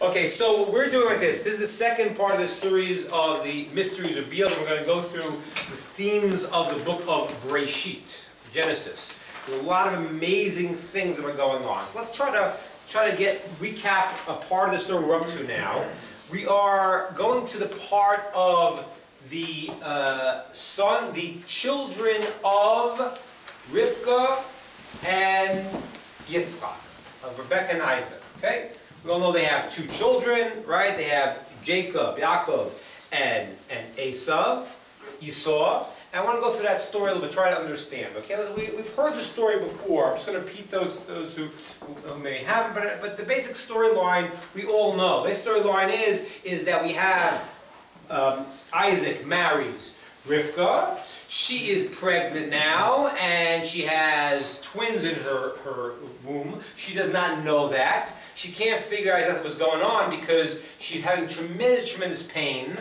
Okay, so what we're doing with this. This is the second part of the series of the Mysteries Revealed. We're going to go through the themes of the book of Bereshit, Genesis. There's a lot of amazing things that are going on. So let's try to recap a part of the story we're up to now. We are going to the part of the children of Rivka and Yitzchak, of Rebecca and Isaac. Okay. We all know they have two children, right? They have Jacob, Yaakov, and Esau. And I want to go through that story a little bit, try to understand. Okay, we've heard the story before. I'm just going to repeat those who may haven't, but the basic storyline we all know. The storyline is that we have Isaac marries Rivka. She is pregnant now, and she has twins in her womb. She does not know that. She can't figure out exactly what's going on because she's having tremendous pain,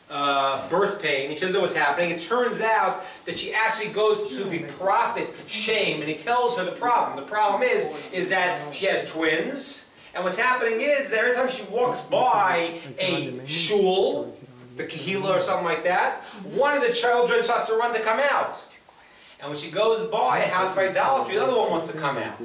birth pain. She doesn't know what's happening. It turns out that she actually goes to the prophet Shem, and he tells her the problem. The problem is that she has twins, and what's happening is that every time she walks by a shul, the kahila or something like that, one of the children starts to run to come out. And when she goes by a house of idolatry, the other one wants to come out.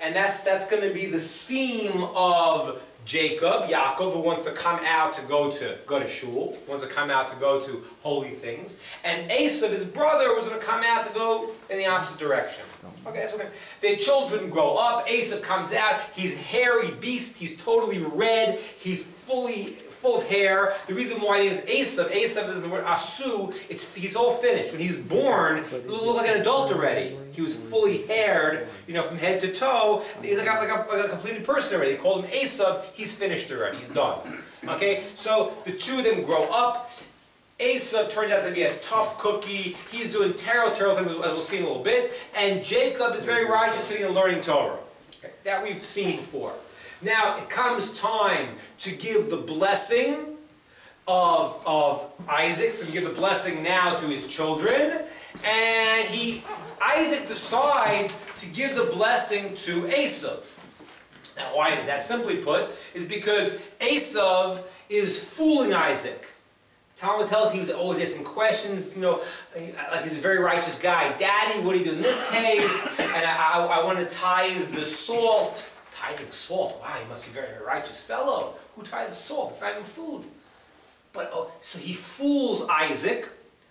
And that's going to be the theme of Jacob, Yaakov, who wants to come out to go to shul, wants to come out to go to holy things. And Esau, his brother, was going to come out to go in the opposite direction. Okay, that's okay. The children grow up. Esau comes out. He's a hairy beast. He's totally red. He's full of hair. The reason why he is Esau is the word asu. He's all finished. When he was born, he looked like an adult already. He was fully haired, from head to toe. He's like a completed person already. They called him Esau. He's finished already. He's done. Okay, so the two of them grow up. Esau turned out to be a tough cookie. He's doing terrible things, as we'll see in a little bit. And Jacob is very righteous, sitting and learning Torah. Okay, that we've seen before. Now it comes time to give the blessing of Isaac, so give the blessing now to his children, and Isaac decides to give the blessing to Esau. Now why is that? Simply put, is because Esau is fooling Isaac. Talmud tells he was always asking questions, like he's a very righteous guy. Daddy, what do you do in this case? And I want to tithe the salt. Tithing salt? Wow, he must be a very, very righteous fellow. Who tithes salt? It's not even food. But so he fools Isaac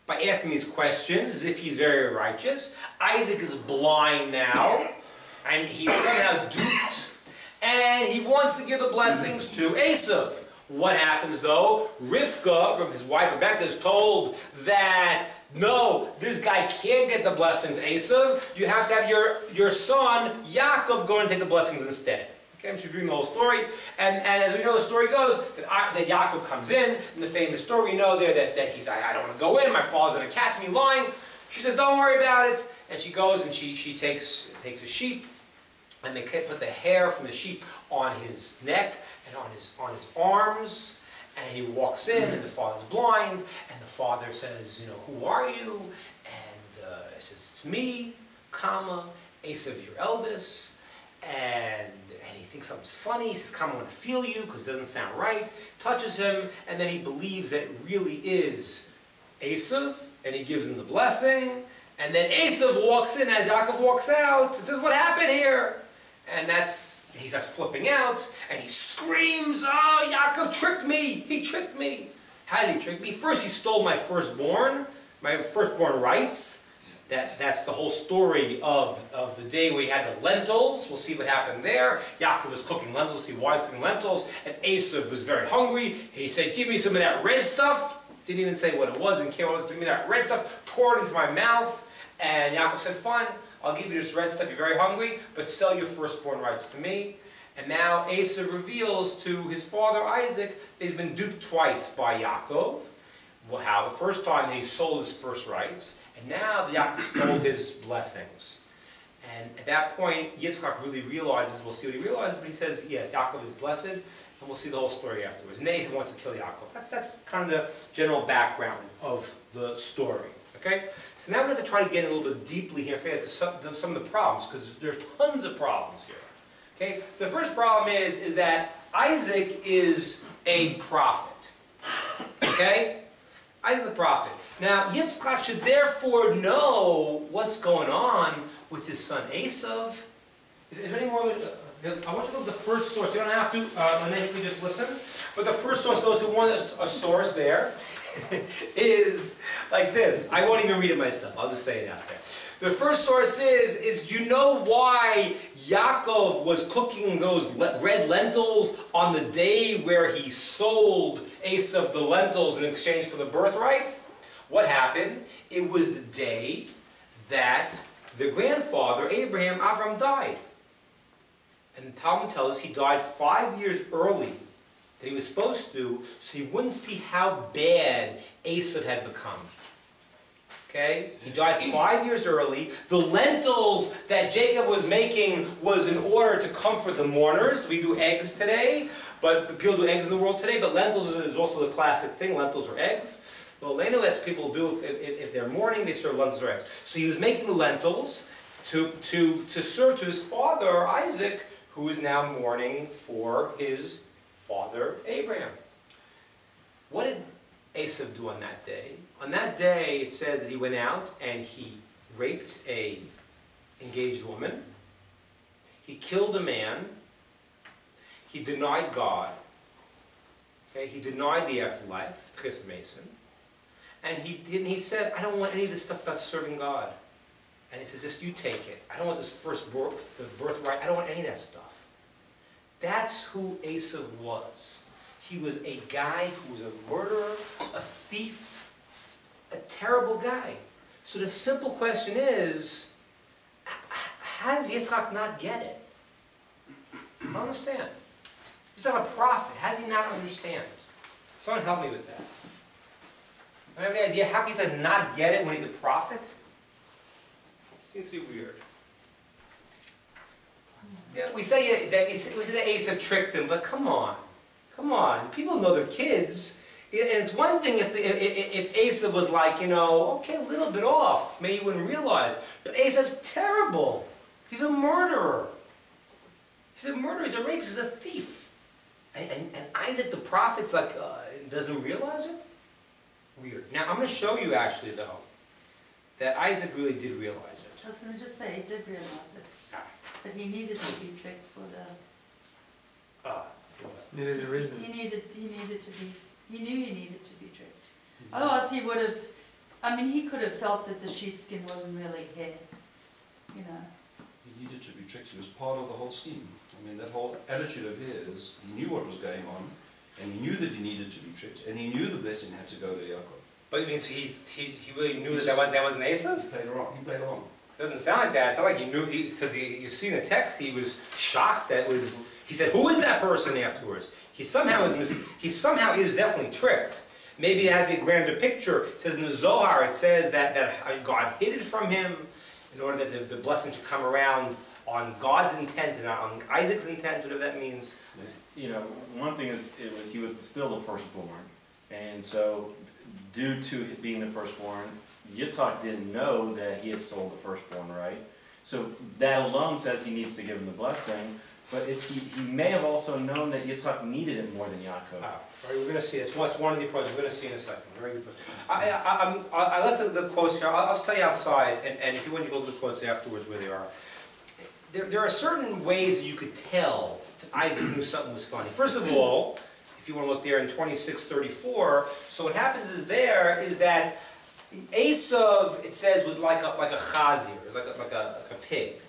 by asking these questions as if he's very righteous. Isaac is blind now, and he's somehow duped, and he wants to give the blessings to Esau. What happens though? Rivka, his wife Rebecca, is told that no, this guy can't get the blessings, Esau. You have to have your son, Yaakov, go and take the blessings instead. Okay, I'm just reviewing the whole story. And as we know, the story goes that Yaakov comes in the famous story we know there that he's, I don't want to go in, my father's going to catch me lying. She says, don't worry about it. And she goes and she takes a sheep, and they put the hair from the sheep on his neck and on his arms. And he walks in, and the father's blind, and the father says, who are you? And he says, it's me, Esau, your eldest. And he thinks something's funny. He says, I want to feel you, because it doesn't sound right. Touches him, and then he believes that it really is Esau, and he gives him the blessing. And then Esau walks in as Yaakov walks out, and says, what happened here? And he starts flipping out, and he screams, oh, Yaakov tricked me! He tricked me! How did he trick me? First, he stole my firstborn rights. That's the whole story of the day where he had the lentils. We'll see what happened there. Yaakov was cooking lentils, see why he's cooking lentils, and Esau was very hungry. He said, give me some of that red stuff. Didn't even say what it was, didn't care what it was. Give me that red stuff, pour it into my mouth. And Yaakov said, fine. I'll give you this red stuff, you're very hungry, but sell your firstborn rights to me. And now Esau reveals to his father Isaac that he's been duped twice by Yaakov. Well, how? The first time he sold his first rights, and now Yaakov stole his blessings. And at that point, Yitzchak really realizes, we'll see what he realizes, but he says, yes, Yaakov is blessed, and we'll see the whole story afterwards. And Esau wants to kill Yaakov. That's kind of the general background of the story. Okay? So now we have to try to get a little bit deeply here to some of the problems, because there's tons of problems here. Okay? The first problem is that Isaac is a prophet. Okay? Isaac's a prophet. Now, Yitzchak should therefore know what's going on with his son Esav. Is there any more? I want you to go to the first source. You don't have to, and then you can just listen. But the first source, those who want a source there, is like this. I won't even read it myself. I'll just say it out there. The first source is you know why Yaakov was cooking those red lentils on the day where he sold Esav the lentils in exchange for the birthright? What happened? It was the day that the grandfather, Avram, died. And the Talmud tells us he died 5 years early than he was supposed to, so he wouldn't see how bad Esav had become. Okay? He died 5 years early. The lentils that Jacob was making was in order to comfort the mourners. We do eggs today, but people do eggs in the world today, but lentils is also the classic thing. Lentils or eggs. Well, they know that's what people do if they're mourning, they serve lentils or eggs. So he was making the lentils to serve to his father, Isaac, who is now mourning for his father, Abraham. What did Esav do on that day? On that day, it says that he went out and he raped a engaged woman. He killed a man. He denied God. Okay? He denied the afterlife, Chris Mason. And he said, I don't want any of this stuff about serving God. And he said, just you take it. I don't want this the birthright. I don't want any of that stuff. That's who Esav was. He was a guy who was a murderer, a thief, a terrible guy. So the simple question is, how does Yitzchak not get it? I don't understand. He's not a prophet. How does he not understand? Someone help me with that. I have any idea how can he not get it when he's a prophet? It seems to be weird. Yeah, we say that Esav tricked him, but come on. Come on. People know their kids. And it's one thing if Esav was like, you know, okay, a little bit off. Maybe you wouldn't realize. But Esav's terrible. He's a murderer. He's a murderer. He's a rapist. He's a thief. And Isaac the prophet's like, doesn't realize it? Weird. Now, I'm going to show you actually, though, that Isaac really did realize it. I was going to just say, he did realize it. But he needed to be tricked for the... Needed a reason. He knew he needed to be tricked. Otherwise he would have, I mean, he could have felt that the sheepskin wasn't really hair, you know. He needed to be tricked. He was part of the whole scheme. I mean, that whole attitude of his, he knew what was going on, and he knew that he needed to be tricked, and he knew the blessing had to go to Yaakov. But it means he really knew that wasn't Esav? He played along. He played along. It doesn't sound like that. It sounds like he knew, because you see in the text, he was shocked that it was, he said, who is that person afterwards? He somehow is definitely tricked. It has to be a grander picture. It says in the Zohar, it says that God hid it from him in order that the blessing should come around on God's intent and not on Isaac's intent, whatever that means. You know, one thing is he was still the firstborn, and so due to being the firstborn, Yitzchak didn't know that he had sold the firstborn, right? So that alone says he needs to give him the blessing. But if he may have also known that Yitzchak needed it more than Yaakov. Right, we're going to see. It's one of the approaches. We're going to see in a second. Very good. I left the quotes here. I'll tell you outside, and if you want to go to the quotes afterwards where they are. There are certain ways that you could tell that Isaac knew something was funny. First of all, if you want to look there in 26:34, so what happens is that Esav, it says, was like a chazir, it was like a pig.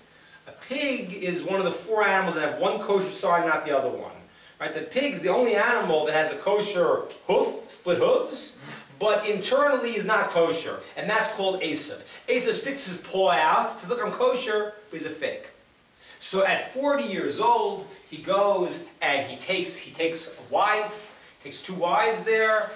A pig is one of the four animals that have one kosher side, not the other one. Right? The pig's the only animal that has a kosher hoof, split hooves, but internally is not kosher, and that's called Esav. Esav sticks his paw out, says, "Look, I'm kosher," but he's a fake. So at 40 years old, he goes and he takes a wife, takes two wives there.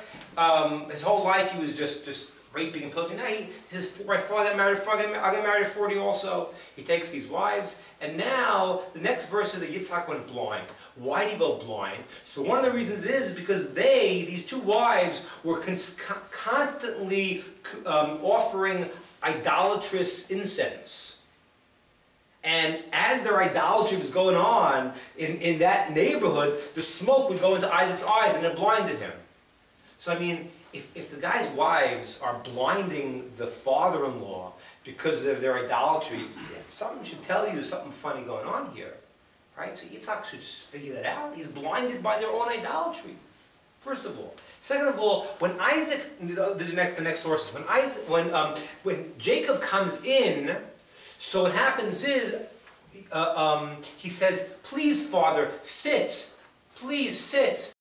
His whole life he was just raping and pillaging. Now he says, "Right, before I get married at 40 also." He takes these wives, and now the next verse is that Yitzchak went blind. Why did he go blind? So one of the reasons is because these two wives, were constantly offering idolatrous incense. And as their idolatry was going on in that neighborhood, the smoke would go into Isaac's eyes and it blinded him. So I mean, if the guy's wives are blinding the father-in-law because of their idolatry, something should tell you something funny going on here. Right? So Yitzhak should just figure that out. He's blinded by their own idolatry. First of all. Second of all, when Isaac, the next source is when Jacob comes in, so what happens is, he says, please, Father, sit. Please sit.